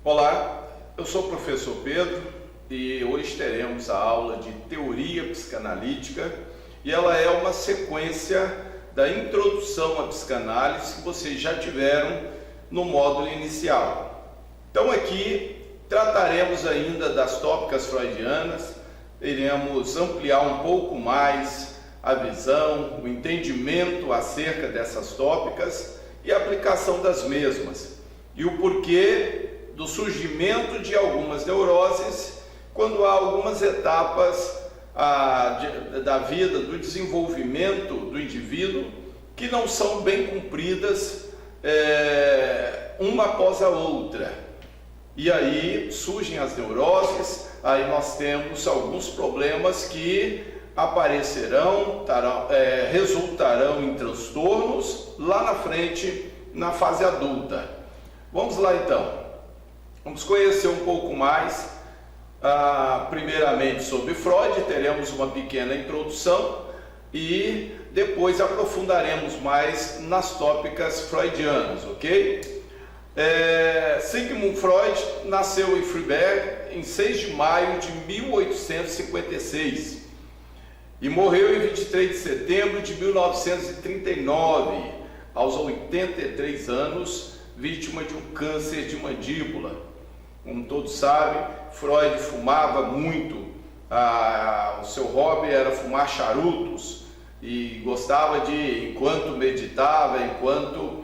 Olá, eu sou o professor Pedro e hoje teremos a aula de teoria psicanalítica e ela é uma sequência da introdução à psicanálise que vocês já tiveram no módulo inicial. Então aqui trataremos ainda das tópicas freudianas, iremos ampliar um pouco mais a visão, o entendimento acerca dessas tópicas e a aplicação das mesmas e o porquê do surgimento de algumas neuroses quando há algumas etapas da vida, do desenvolvimento do indivíduo que não são bem cumpridas uma após a outra. E aí surgem as neuroses, aí nós temos alguns problemas que aparecerão, resultarão em transtornos lá na frente, na fase adulta. Vamos lá então. Vamos conhecer um pouco mais, primeiramente sobre Freud, teremos uma pequena introdução e depois aprofundaremos mais nas tópicas freudianas, ok? Sigmund Freud nasceu em Freiberg em 6 de maio de 1856 e morreu em 23 de setembro de 1939, aos 83 anos, vítima de um câncer de mandíbula. Como todos sabem, Freud fumava muito, o seu hobby era fumar charutos e gostava de, enquanto meditava, enquanto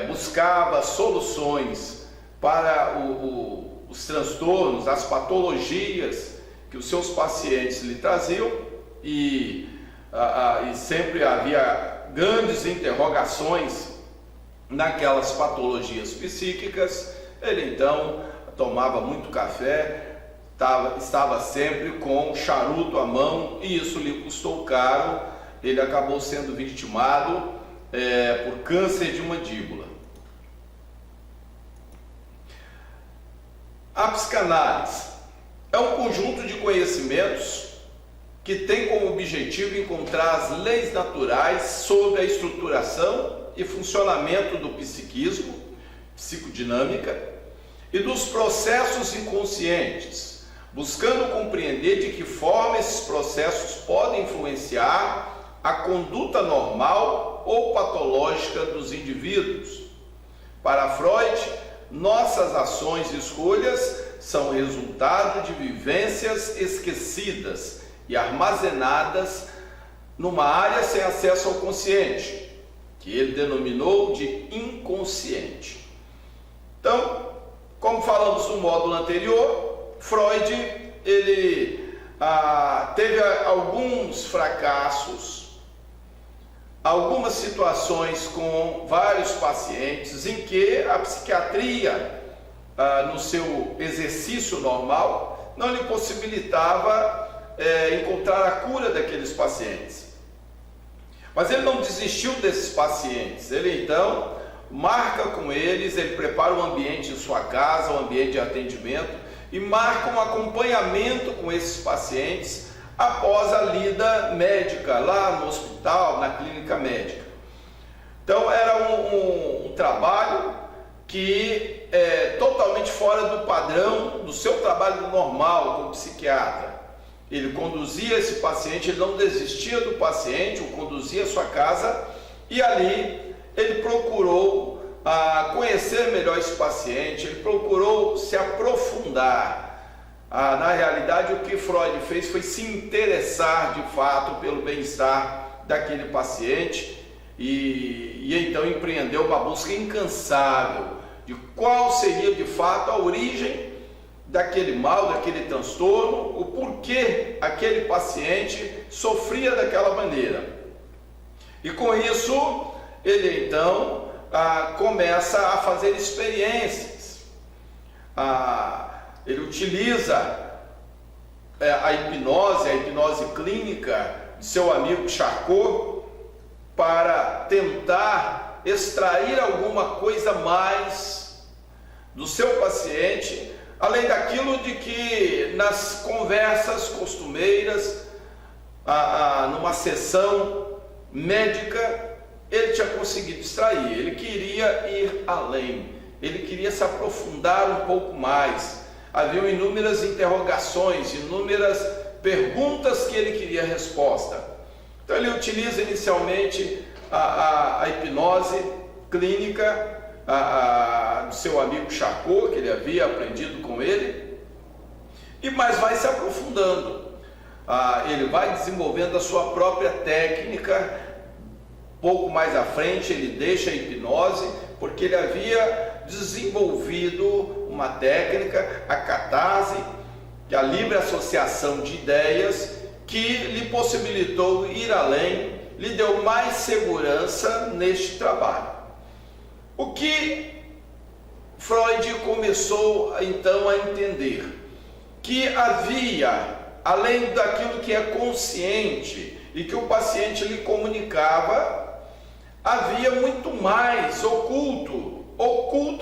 buscava soluções para os transtornos, as patologias que os seus pacientes lhe traziam e sempre havia grandes interrogações naquelas patologias psíquicas. Ele então tomava muito café, estava sempre com um charuto à mão e isso lhe custou caro. Ele acabou sendo vitimado por câncer de mandíbula. A psicanálise é um conjunto de conhecimentos que tem como objetivo encontrar as leis naturais sobre a estruturação e funcionamento do psiquismo, psicodinâmica, e dos processos inconscientes, buscando compreender de que forma esses processos podem influenciar a conduta normal ou patológica dos indivíduos. Para Freud, nossas ações e escolhas são resultado de vivências esquecidas e armazenadas numa área sem acesso ao consciente, que ele denominou de inconsciente. Então, como falamos no módulo anterior, Freud ele teve alguns fracassos, algumas situações com vários pacientes em que a psiquiatria, no seu exercício normal, não lhe possibilitava encontrar a cura daqueles pacientes. Mas ele não desistiu desses pacientes, ele então marca com eles, ele prepara um ambiente em sua casa, um ambiente de atendimento e marca um acompanhamento com esses pacientes após a lida médica lá no hospital, na clínica médica. Então era um trabalho que é totalmente fora do padrão do seu trabalho normal como psiquiatra. Ele conduzia esse paciente, ele não desistia do paciente, o conduzia à sua casa e ali ele procurou conhecer melhor esse paciente, ele procurou se aprofundar. Na realidade, o que Freud fez foi se interessar de fato pelo bem-estar daquele paciente e então empreendeu uma busca incansável de qual seria de fato a origem daquele mal, daquele transtorno, o porquê aquele paciente sofria daquela maneira. E com isso, ele então começa a fazer experiências. Ele utiliza a hipnose clínica de seu amigo Charcot para tentar extrair alguma coisa mais do seu paciente, além daquilo de que nas conversas costumeiras, numa sessão médica, ele tinha conseguido extrair. Ele queria ir além, ele queria se aprofundar um pouco mais. Havia inúmeras interrogações, inúmeras perguntas que ele queria resposta. Então ele utiliza inicialmente a hipnose clínica do seu amigo Charcot, que ele havia aprendido com ele, mas vai se aprofundando. Ele vai desenvolvendo a sua própria técnica. Pouco mais à frente ele deixa a hipnose, porque ele havia desenvolvido uma técnica, a catarse, que é a livre associação de ideias, que lhe possibilitou ir além, lhe deu mais segurança neste trabalho. O que Freud começou então a entender? Que havia, além daquilo que é consciente e que o paciente lhe comunicava, havia muito mais oculto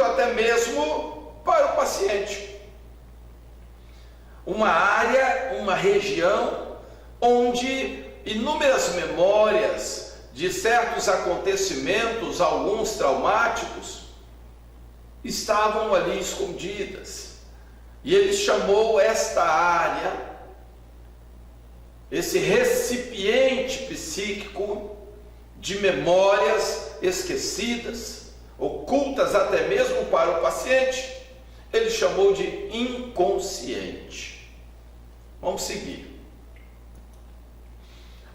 até mesmo para o paciente. Uma área, uma região onde inúmeras memórias de certos acontecimentos, alguns traumáticos, estavam ali escondidas. E ele chamou esta área, esse recipiente psíquico de memórias esquecidas, ocultas até mesmo para o paciente, ele chamou de inconsciente. Vamos seguir.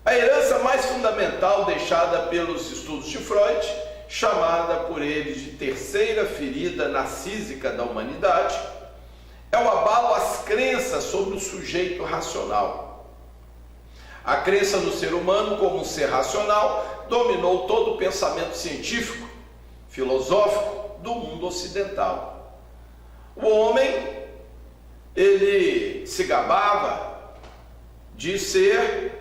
A herança mais fundamental deixada pelos estudos de Freud, chamada por ele de terceira ferida narcísica da humanidade, é o abalo às crenças sobre o sujeito racional. A crença no ser humano como um ser racional dominou todo o pensamento científico, filosófico do mundo ocidental. O homem, ele se gabava de ser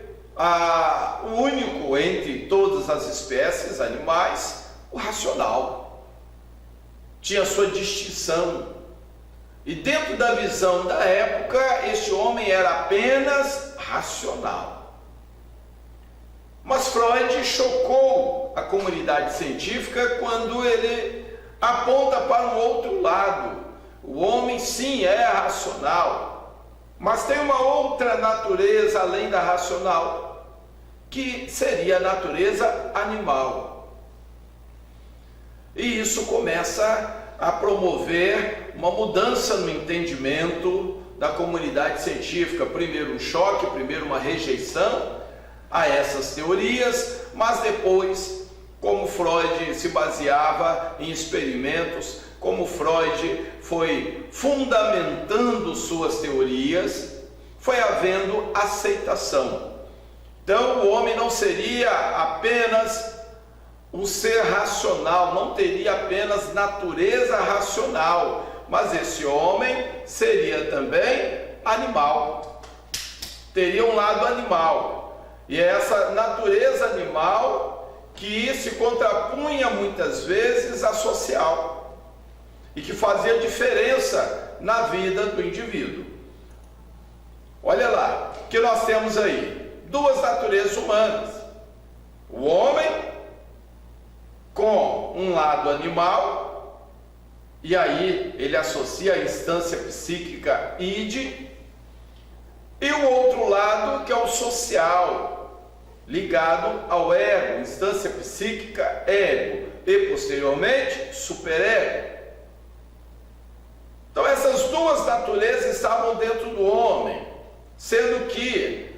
o único entre todas as espécies animais, o racional. Tinha sua distinção. E dentro da visão da época, este homem era apenas racional. Mas Freud chocou a comunidade científica quando ele aponta para um outro lado. O homem sim é racional, mas tem uma outra natureza além da racional, que seria a natureza animal. E isso começa a promover uma mudança no entendimento da comunidade científica. Primeiro um choque, primeiro uma rejeição a essas teorias, mas depois, como Freud se baseava em experimentos, como Freud foi fundamentando suas teorias, foi havendo aceitação. Então o homem não seria apenas um ser racional, não teria apenas natureza racional, mas esse homem seria também animal, teria um lado animal. E é essa natureza animal que se contrapunha muitas vezes à social e que fazia diferença na vida do indivíduo. Olha lá, o que nós temos aí? Duas naturezas humanas. O homem com um lado animal, e aí ele associa a instância psíquica id, e o outro lado que é o social, ligado ao ego, instância psíquica ego, e posteriormente superego. Então essas duas naturezas estavam dentro do homem, sendo que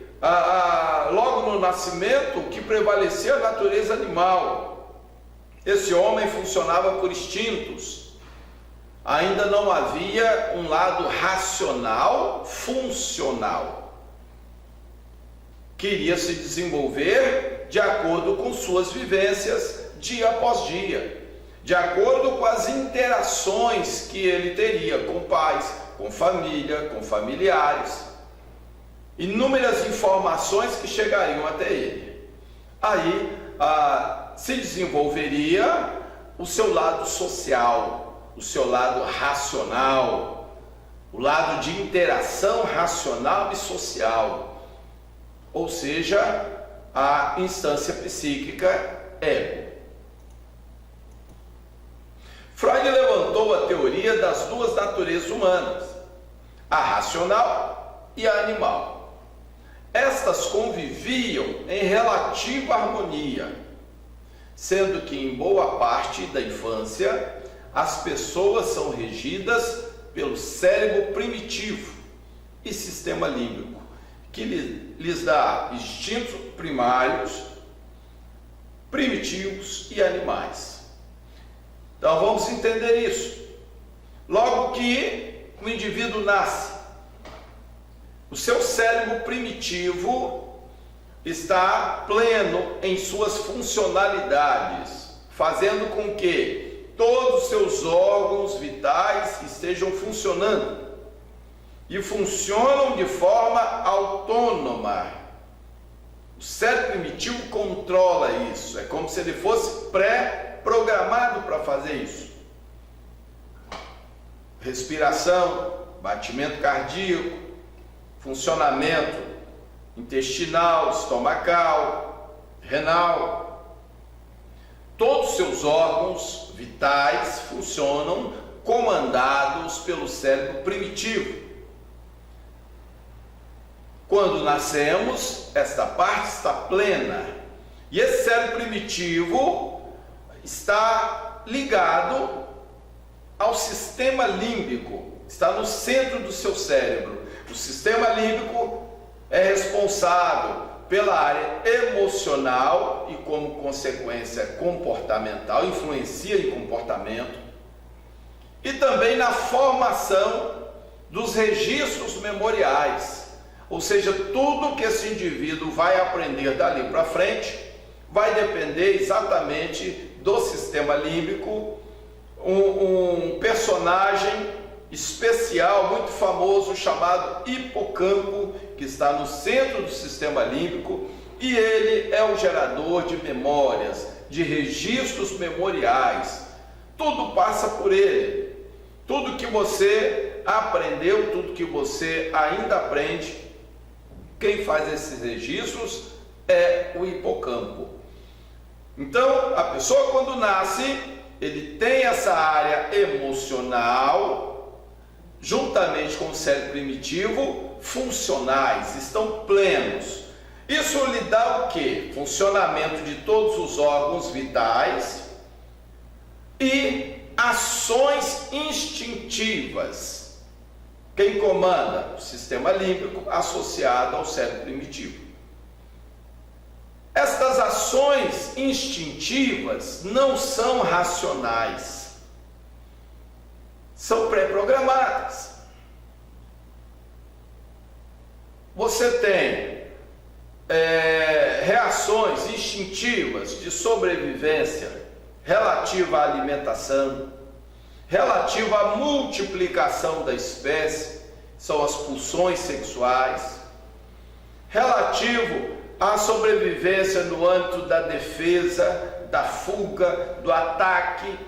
logo no nascimento o que prevalecia a natureza animal. Esse homem funcionava por instintos, ainda não havia um lado racional, funcional, que iria se desenvolver de acordo com suas vivências dia após dia, de acordo com as interações que ele teria com pais, com família, com familiares, inúmeras informações que chegariam até ele. Aí se desenvolveria o seu lado social, o seu lado racional, o lado de interação racional e social, ou seja, a instância psíquica ego. Freud levantou a teoria das duas naturezas humanas, a racional e a animal. Estas conviviam em relativa harmonia, sendo que em boa parte da infância as pessoas são regidas pelo cérebro primitivo e sistema límbico, que lhes dá instintos primários, primitivos e animais. Então vamos entender isso. Logo que o indivíduo nasce, o seu cérebro primitivo está pleno em suas funcionalidades, fazendo com que todos os seus órgãos vitais estejam funcionando e funcionam de forma autônoma. O cérebro primitivo controla isso, é como se ele fosse pré-programado para fazer isso. Respiração, batimento cardíaco, funcionamento intestinal, estomacal, renal. Todos os seus órgãos vitais funcionam comandados pelo cérebro primitivo. Quando nascemos, esta parte está plena. E esse cérebro primitivo está ligado ao sistema límbico, está no centro do seu cérebro. O sistema límbico é responsável pela área emocional e, como consequência, comportamental, influencia em comportamento, e também na formação dos registros memoriais. Ou seja, tudo que esse indivíduo vai aprender dali para frente vai depender exatamente do sistema límbico. Um personagem especial, muito famoso, chamado hipocampo, que está no centro do sistema límbico, e ele é o gerador de memórias, de registros memoriais. Tudo passa por ele. Tudo que você aprendeu, tudo que você ainda aprende, quem faz esses registros é o hipocampo. Então, a pessoa quando nasce, ele tem essa área emocional, juntamente com o cérebro primitivo, funcionais, estão plenos. Isso lhe dá o quê? Funcionamento de todos os órgãos vitais e ações instintivas. Quem comanda? O sistema límbico associado ao cérebro primitivo. Estas ações instintivas não são racionais, são pré-programadas. Você tem reações instintivas de sobrevivência relativa à alimentação, relativa à multiplicação da espécie, são as pulsões sexuais, relativo à sobrevivência no âmbito da defesa, da fuga, do ataque.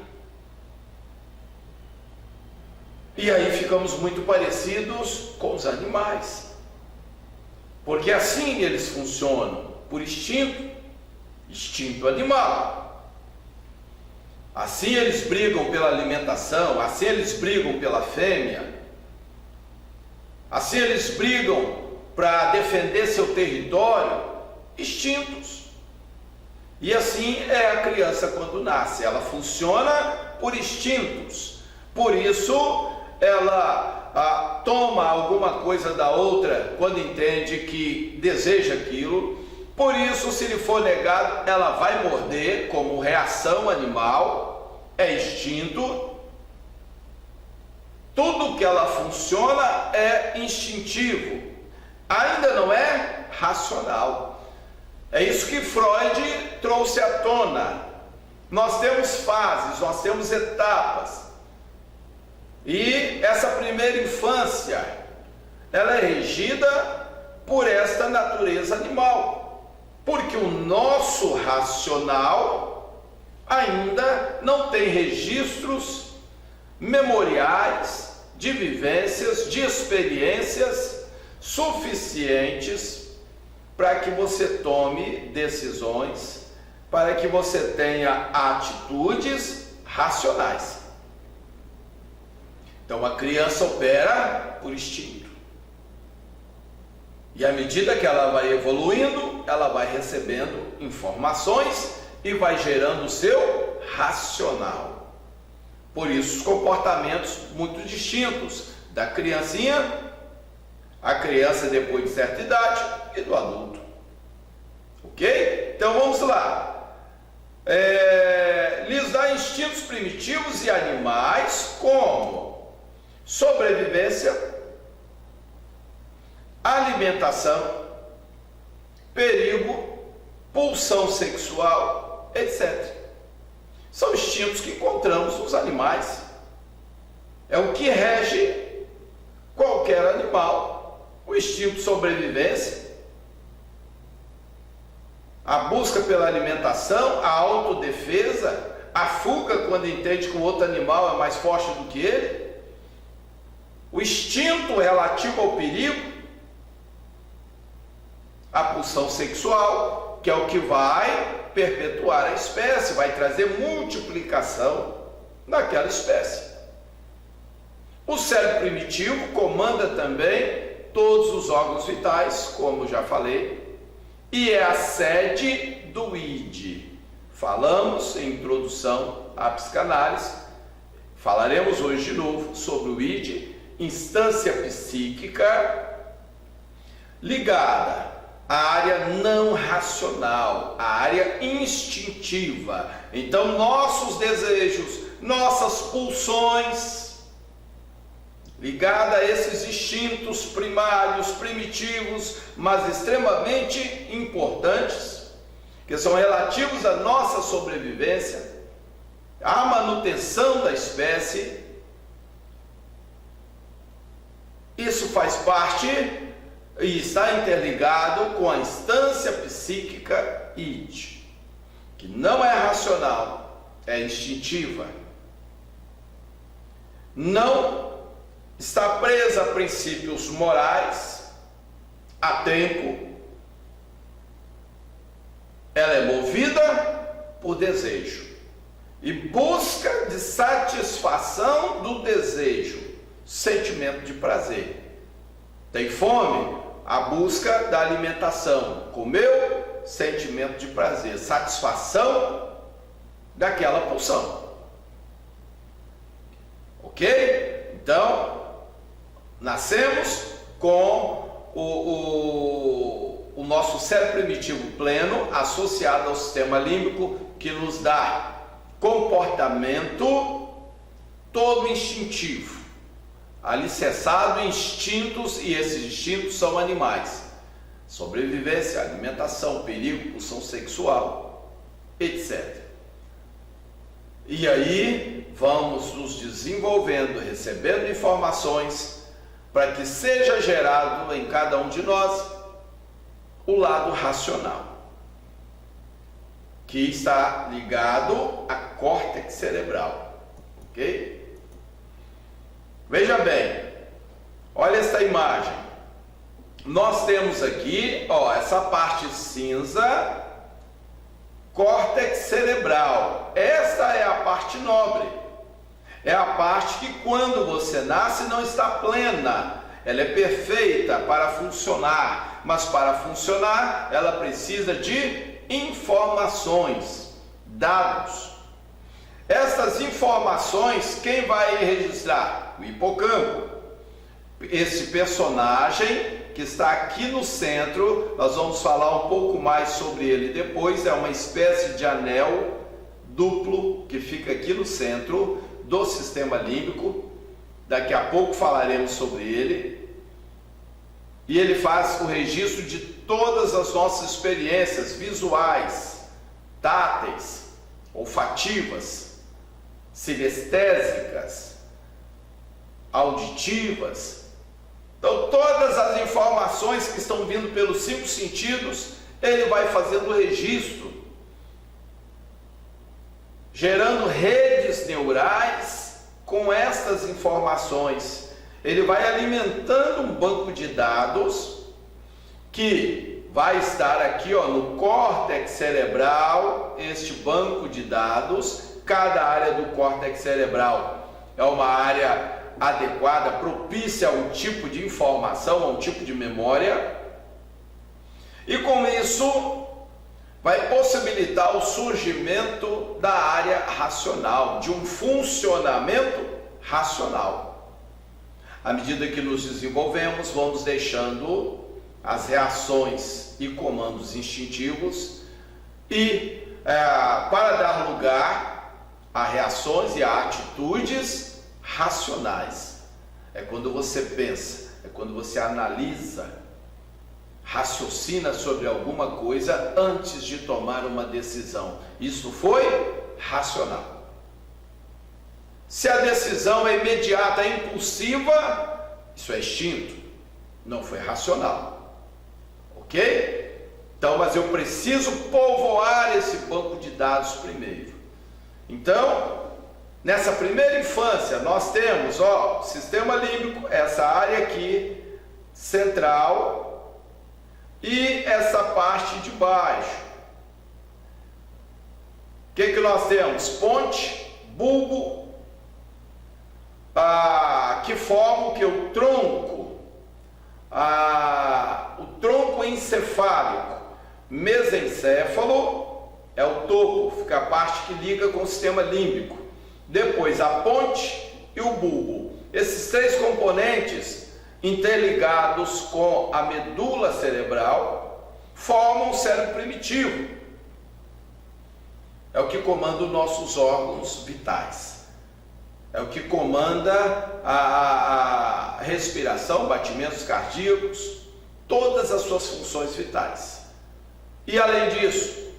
E aí ficamos muito parecidos com os animais, porque assim eles funcionam, por instinto, instinto animal. Assim eles brigam pela alimentação, assim eles brigam pela fêmea, assim eles brigam para defender seu território, instintos. E assim é a criança quando nasce, ela funciona por instintos. Por isso ela toma alguma coisa da outra quando entende que deseja aquilo. Por isso, se lhe for negado, ela vai morder como reação animal, é instinto. Tudo que ela funciona é instintivo, ainda não é racional. É isso que Freud trouxe à tona. Nós temos fases, nós temos etapas. E essa primeira infância, ela é regida por esta natureza animal. Porque o nosso racional ainda não tem registros memoriais de vivências, de experiências suficientes para que você tome decisões, para que você tenha atitudes racionais. Então a criança opera por instinto. E à medida que ela vai evoluindo, ela vai recebendo informações e vai gerando o seu racional. Por isso os comportamentos muito distintos da criancinha, a criança depois de certa idade e do adulto. Ok? Então vamos lá. Lhes dá instintos primitivos e animais como sobrevivência, alimentação, perigo, pulsão sexual, etc. São instintos que encontramos nos animais. É o que rege qualquer animal. O instinto de sobrevivência, a busca pela alimentação, a autodefesa, a fuga quando entende que o outro animal é mais forte do que ele, o instinto relativo ao perigo, a pulsão sexual, que é o que vai perpetuar a espécie, vai trazer multiplicação naquela espécie. O cérebro primitivo comanda também todos os órgãos vitais, como já falei, e é a sede do id. Falamos em introdução à psicanálise, falaremos hoje de novo sobre o id, instância psíquica ligada à área não racional, à área instintiva. Então nossos desejos, nossas pulsões, ligada a esses instintos primários, primitivos, mas extremamente importantes, que são relativos à nossa sobrevivência, à manutenção da espécie. Isso faz parte e está interligado com a instância psíquica id, que não é racional, é instintiva. Não está presa a princípios morais, a tempo. Ela é movida por desejo e busca de satisfação do desejo, sentimento de prazer. Tem fome? A busca da alimentação. Comeu? Sentimento de prazer, satisfação daquela pulsão. Ok? Então, nascemos com o nosso cérebro primitivo pleno associado ao sistema límbico, que nos dá comportamento todo instintivo, alicerçado em instintos, e esses instintos são animais: sobrevivência, alimentação, perigo, pulsão sexual, etc. E aí vamos nos desenvolvendo, recebendo informações, para que seja gerado em cada um de nós o lado racional, que está ligado à córtex cerebral. Ok? Veja bem, olha esta imagem. Nós temos aqui, essa parte cinza, córtex cerebral. Esta é a parte nobre. É a parte que quando você nasce não está plena. Ela é perfeita para funcionar, mas para funcionar ela precisa de informações, dados. Essas informações, quem vai registrar? O hipocampo. Esse personagem que está aqui no centro, nós vamos falar um pouco mais sobre ele depois, é uma espécie de anel duplo que fica aqui no centro do sistema límbico. Daqui a pouco falaremos sobre ele. E ele faz o registro de todas as nossas experiências visuais, táteis, olfativas, sinestésicas, auditivas. Então todas as informações que estão vindo pelos 5 sentidos, ele vai fazendo o registro, gerando redes neurais com estas informações. Ele vai alimentando um banco de dados que vai estar aqui no córtex cerebral. Este banco de dados, cada área do córtex cerebral é uma área adequada, propícia a um tipo de informação, a um tipo de memória, e com isso vai possibilitar o surgimento da área racional, de um funcionamento racional. À medida que nos desenvolvemos, vamos deixando as reações e comandos instintivos para dar lugar a reações e a atitudes racionais. É quando você pensa, é quando você analisa, raciocina sobre alguma coisa antes de tomar uma decisão. Isso foi racional. Se a decisão é imediata, é impulsiva, isso é instinto, não foi racional. Ok? Então, mas eu preciso povoar esse banco de dados primeiro. Então, nessa primeira infância, nós temos, sistema límbico, essa área aqui, central, e essa parte de baixo. O que nós temos? Ponte, bulbo, que forma o tronco, o tronco encefálico. Mesencéfalo é o topo, fica a parte que liga com o sistema límbico. Depois a ponte e o bulbo. Esses três componentes interligados com a medula cerebral formam o cérebro primitivo. É o que comanda os nossos órgãos vitais. É o que comanda a respiração, batimentos cardíacos, todas as suas funções vitais. E além disso,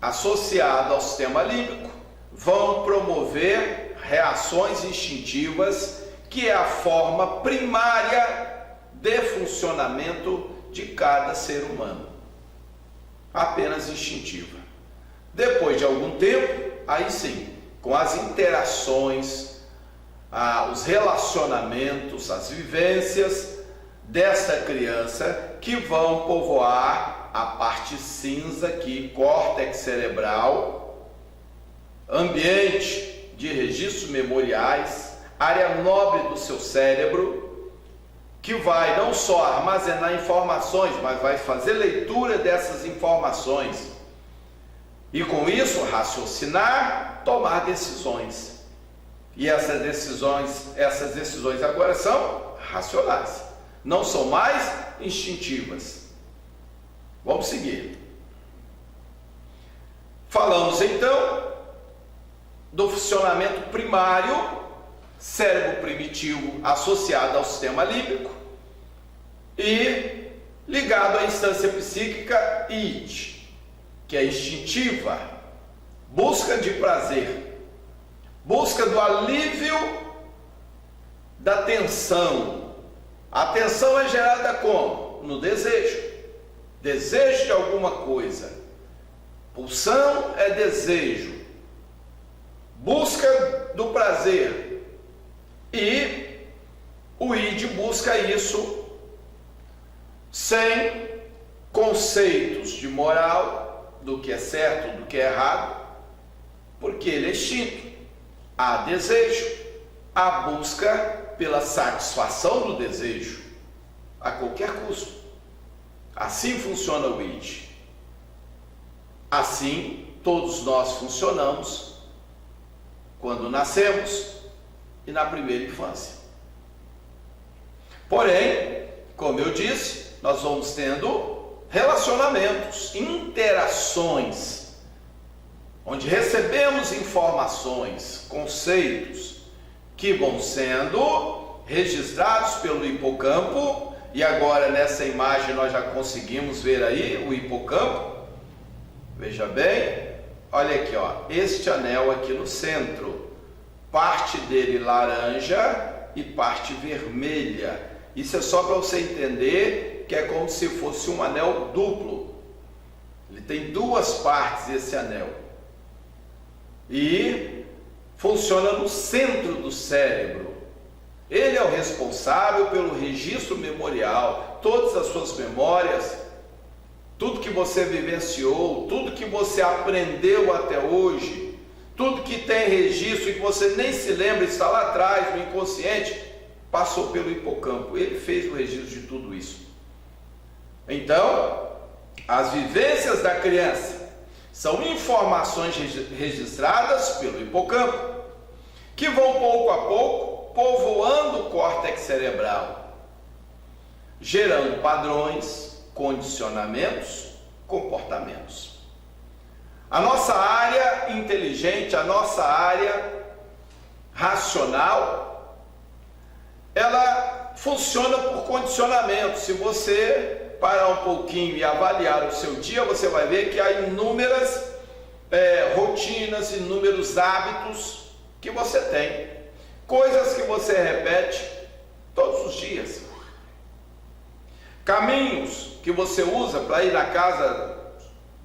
associado ao sistema límbico, vão promover reações instintivas, que é a forma primária de funcionamento de cada ser humano. Apenas instintiva. Depois de algum tempo, aí sim, com as interações, os relacionamentos, as vivências desta criança, que vão povoar a parte cinza aqui, córtex cerebral, ambiente de registros memoriais, área nobre do seu cérebro, que vai não só armazenar informações, mas vai fazer leitura dessas informações e com isso raciocinar, tomar decisões. E essas decisões agora são racionais, não são mais instintivas. Vamos seguir. Falamos então do funcionamento primário, cérebro primitivo associado ao sistema límbico e ligado à instância psíquica id, que é instintiva, busca de prazer, busca do alívio da tensão. A tensão é gerada como? No desejo. Desejo de alguma coisa. Pulsão é desejo. Busca do prazer. E o id busca isso sem conceitos de moral, do que é certo, do que é errado, porque ele é instinto. Há desejo, há busca pela satisfação do desejo, a qualquer custo. Assim funciona o id. Assim todos nós funcionamos quando nascemos e na primeira infância. Porém, como eu disse, nós vamos tendo relacionamentos, interações, onde recebemos informações, conceitos que vão sendo registrados pelo hipocampo. E agora nessa imagem nós já conseguimos ver aí o hipocampo. Veja bem, olha aqui, este anel aqui no centro, parte dele laranja e parte vermelha. Isso é só para você entender que é como se fosse um anel duplo. Ele tem duas partes, esse anel, e funciona no centro do cérebro. Ele é o responsável pelo registro memorial, todas as suas memórias, tudo que você vivenciou, tudo que você aprendeu até hoje, tudo que tem registro e que você nem se lembra, está lá atrás no inconsciente, passou pelo hipocampo, ele fez o registro de tudo isso. Então, as vivências da criança são informações registradas pelo hipocampo, que vão pouco a pouco povoando o córtex cerebral, gerando padrões, condicionamentos, comportamentos. A nossa área inteligente, a nossa área racional, ela funciona por condicionamento. Se você parar um pouquinho e avaliar o seu dia, você vai ver que há inúmeras rotinas, inúmeros hábitos que você tem, coisas que você repete todos os dias, caminhos que você usa para ir na casa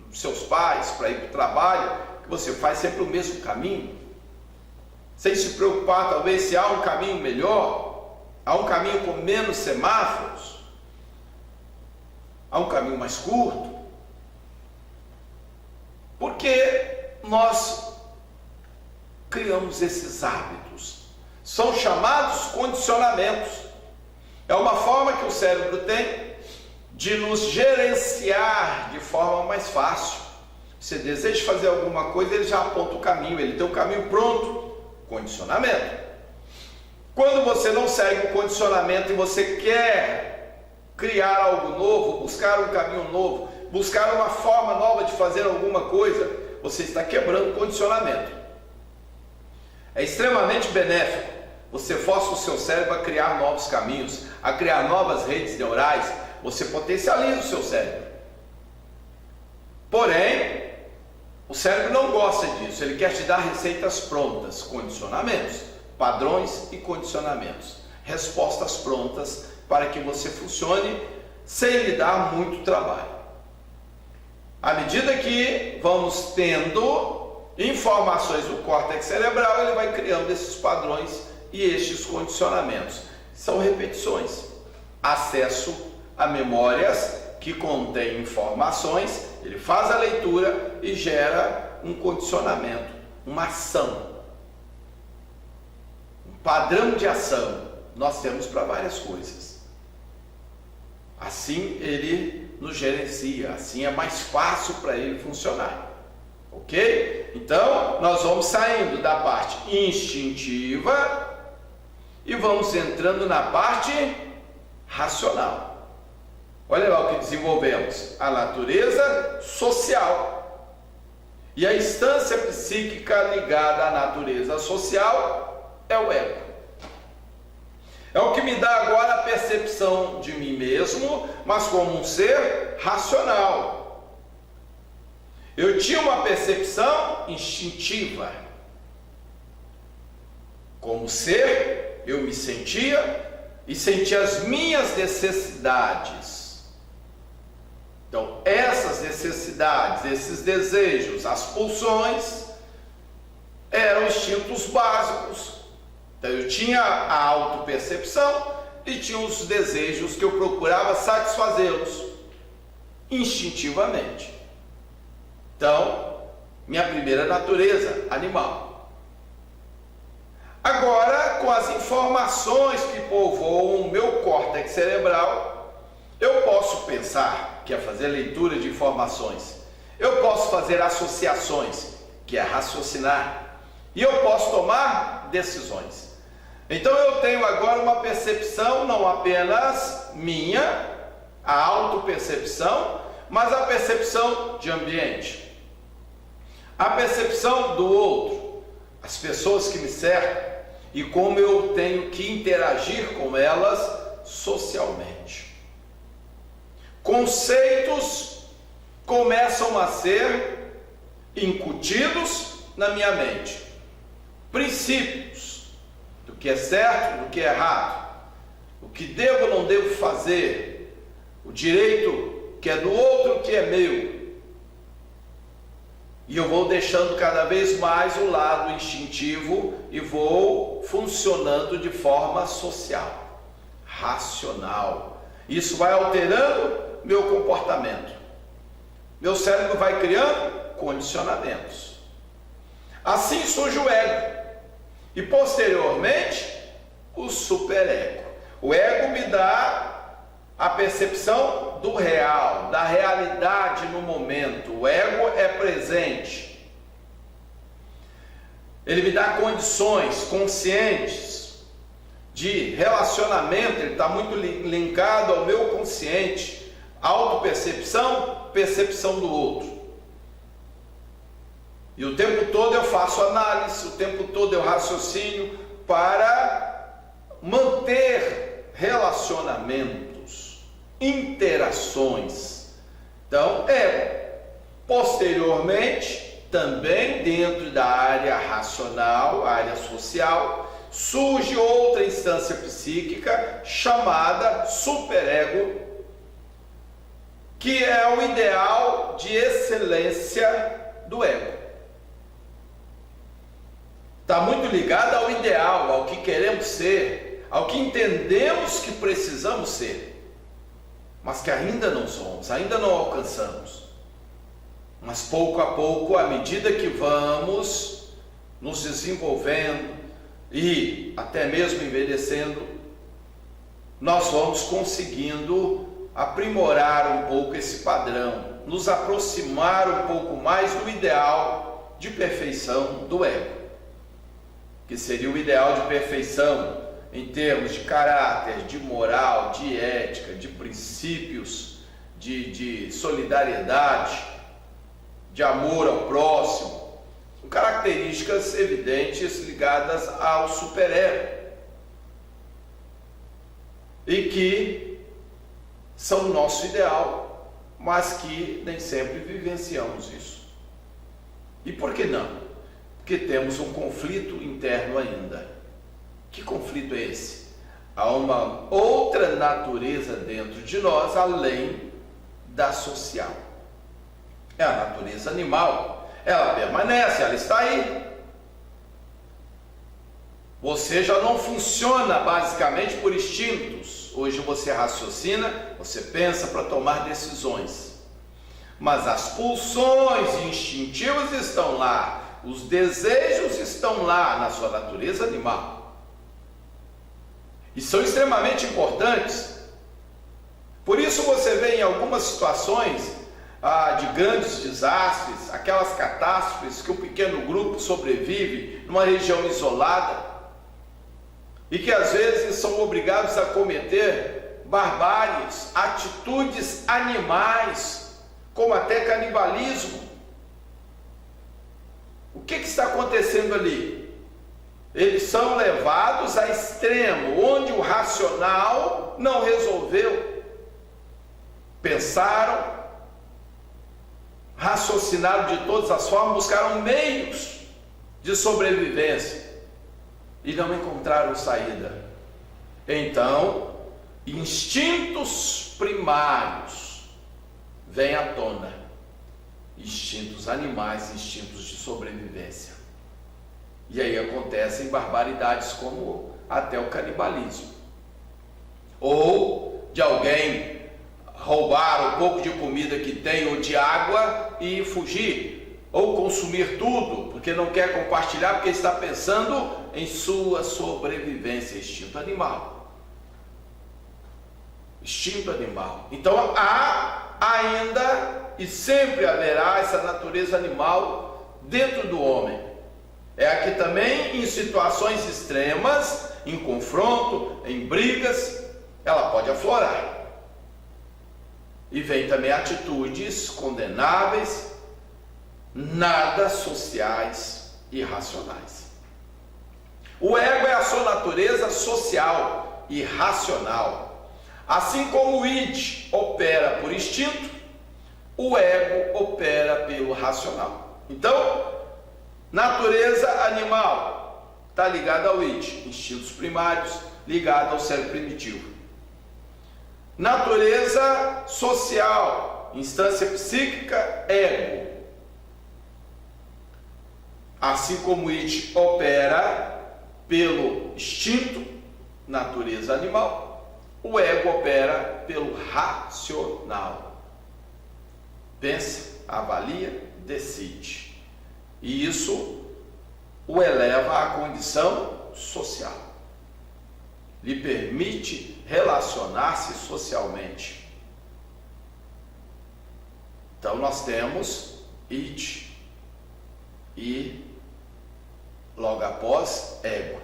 dos seus pais, para ir para o trabalho, que você faz sempre o mesmo caminho, sem se preocupar talvez se há um caminho melhor, há um caminho com menos semáforos, há um caminho mais curto, porque nós criamos esses hábitos, são chamados condicionamentos. É uma forma que o cérebro tem de nos gerenciar de forma mais fácil. Você deseja fazer alguma coisa, ele já aponta o caminho, ele tem o caminho pronto. Condicionamento. Quando você não segue o condicionamento e você quer criar algo novo, buscar um caminho novo, buscar uma forma nova de fazer alguma coisa, você está quebrando o condicionamento. É extremamente benéfico. Você força o seu cérebro a criar novos caminhos, a criar novas redes neurais, você potencializa o seu cérebro. Porém, o cérebro não gosta disso, ele quer te dar receitas prontas, condicionamentos, padrões e condicionamentos, respostas prontas para que você funcione sem lhe dar muito trabalho. À medida que vamos tendo informações do córtex cerebral, ele vai criando esses padrões e estes condicionamentos. São repetições, acesso a memórias que contêm informações, ele faz a leitura e gera um condicionamento, uma ação, um padrão de ação. Nós temos para várias coisas. Assim ele nos gerencia, assim é mais fácil para ele funcionar. Ok? Então, nós vamos saindo da parte instintiva e vamos entrando na parte racional. Olha lá o que desenvolvemos: a natureza social. E a instância psíquica ligada à natureza social é o ego. É o que me dá agora a percepção de mim mesmo, mas como um ser racional. Eu tinha uma percepção instintiva. Como ser, eu me sentia e sentia as minhas necessidades. Então, essas necessidades, esses desejos, as pulsões, eram instintos básicos. Então, eu tinha a autopercepção e tinha os desejos que eu procurava satisfazê-los instintivamente. Então, minha primeira natureza, animal. Agora, com as informações que povoam o meu córtex cerebral, eu posso pensar, que é fazer leitura de informações. Eu posso fazer associações, que é raciocinar. E eu posso tomar decisões. Então eu tenho agora uma percepção não apenas minha, a autopercepção, mas a percepção de ambiente. A percepção do outro, as pessoas que me cercam e como eu tenho que interagir com elas socialmente. Conceitos começam a ser incutidos na minha mente. Princípios do que é certo, do que é errado, o que devo ou não devo fazer, o direito que é do outro, o que é meu. E eu vou deixando cada vez mais o lado instintivo e vou funcionando de forma social, racional. Isso vai alterando meu comportamento. Meu cérebro vai criando condicionamentos. Assim surge o ego. E posteriormente, o superego. O ego me dá a percepção do real, da realidade no momento. O ego é presente. Ele me dá condições conscientes de relacionamento, ele está muito linkado ao meu consciente, autopercepção, percepção do outro. E o tempo todo eu faço análise, o tempo todo eu raciocínio para manter relacionamentos, interações. Então, posteriormente, também dentro da área racional, área social, surge outra instância psíquica chamada superego, que é o ideal de excelência do ego. Está muito ligado ao ideal, ao que queremos ser, ao que entendemos que precisamos ser, mas que ainda não somos, ainda não alcançamos. Mas pouco a pouco, à medida que vamos nos desenvolvendo e até mesmo envelhecendo, nós vamos conseguindo aprimorar um pouco esse padrão, nos aproximar um pouco mais do ideal de perfeição do ego, que seria o ideal de perfeição em termos de caráter, de moral, de ética, de princípios, de solidariedade, de amor ao próximo, com características evidentes ligadas ao superego e que são o nosso ideal, mas que nem sempre vivenciamos isso. E por que não? Porque temos um conflito interno ainda. Que conflito é esse? Há uma outra natureza dentro de nós, além da social. É a natureza animal. Ela permanece, ela está aí. Você já não funciona basicamente por instintos. Hoje você raciocina, você pensa para tomar decisões. Mas as pulsões instintivas estão lá. Os desejos estão lá na sua natureza animal. E são extremamente importantes. Por isso você vê em algumas situações de grandes desastres, aquelas catástrofes que um pequeno grupo sobrevive numa região isolada e que às vezes são obrigados a cometer barbáries, atitudes animais, como até canibalismo. O que está acontecendo ali? Eles são levados a extremo, onde o racional não resolveu. Pensaram, raciocinaram de todas as formas, buscaram meios de sobrevivência e não encontraram saída. Então, instintos primários vêm à tona. Instintos animais, instintos de sobrevivência. E aí acontecem barbaridades como até o canibalismo. Ou de alguém roubar o pouco de comida que tem ou de água e fugir. Ou consumir tudo, porque não quer compartilhar, porque está pensando em sua sobrevivência. Instinto animal. Instinto animal. Então há ainda e sempre haverá essa natureza animal dentro do homem. É aqui também em situações extremas, em confronto, em brigas, ela pode aflorar. E vem também atitudes condenáveis, nada sociais e racionais. O ego é a sua natureza social e racional. Assim como o id opera por instinto, o ego opera pelo racional. Então, natureza animal está ligada ao id, instintos primários, ligado ao cérebro primitivo. Natureza social, instância psíquica, ego. Assim como o id opera pelo instinto, natureza animal, o ego opera pelo racional. Pensa, avalia, decide. E isso o eleva à condição social. lhe permite relacionar-se socialmente. Então nós temos it e logo após ego.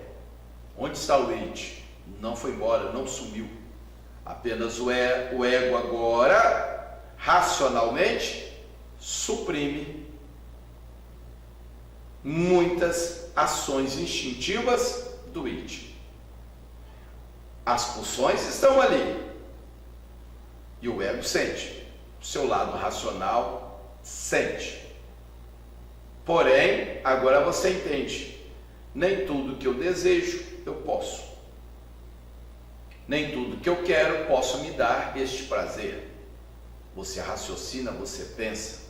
Onde está o it? Não foi embora, não sumiu. Apenas o ego agora, racionalmente, suprime muitas ações instintivas do it. As pulsões estão ali e o ego sente. O seu lado racional sente. Porém, agora você entende, nem tudo que eu desejo eu posso. Nem tudo que eu quero posso me dar este prazer. Você raciocina, você pensa.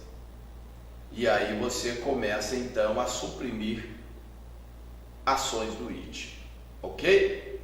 E aí você começa então a suprimir ações do it. Ok?